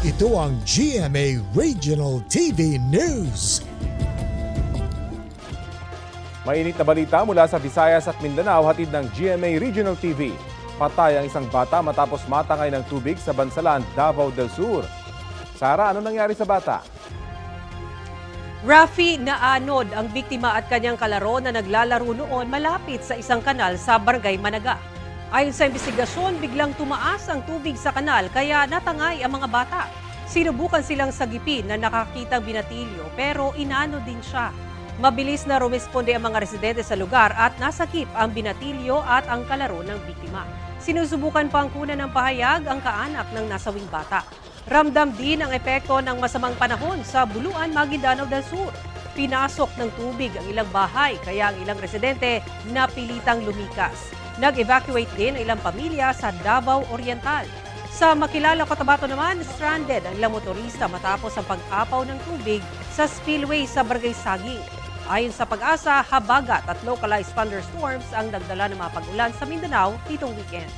Ito ang GMA Regional TV News. Mainit na balita mula sa Visayas at Mindanao, hatid ng GMA Regional TV. Patay ang isang bata matapos matangay ng tubig sa Bansalan, Davao del Sur. Sara, ano nangyari sa bata? Rafi naanod ang biktima at kanyang kalaro na naglalaro noon malapit sa isang kanal sa Barangay Managa. Ayon sa investigasyon, biglang tumaas ang tubig sa kanal kaya natangay ang mga bata. Sinubukan silang sagipin na nakakitang binatilyo pero inano din siya. Mabilis na rumesponde ang mga residente sa lugar at nasakip ang binatilyo at ang kalaro ng biktima. Sinusubukan pang kunan ng pahayag ang kaanak ng nasawing bata. Ramdam din ang epekto ng masamang panahon sa Buluan, Maguindanao del Sur. Pinasok ng tubig ang ilang bahay kaya ang ilang residente napilitang lumikas. Nag-evacuate din ang ilang pamilya sa Davao Oriental. Sa Makilala, Cotabato naman, stranded ang ilang motorista matapos ang pag-apaw ng tubig sa spillway sa Barangay Saging. Ayon sa Pag-asa, habagat at localized thunderstorms ang nagdala ng mga pag-ulan sa Mindanao nitong weekend.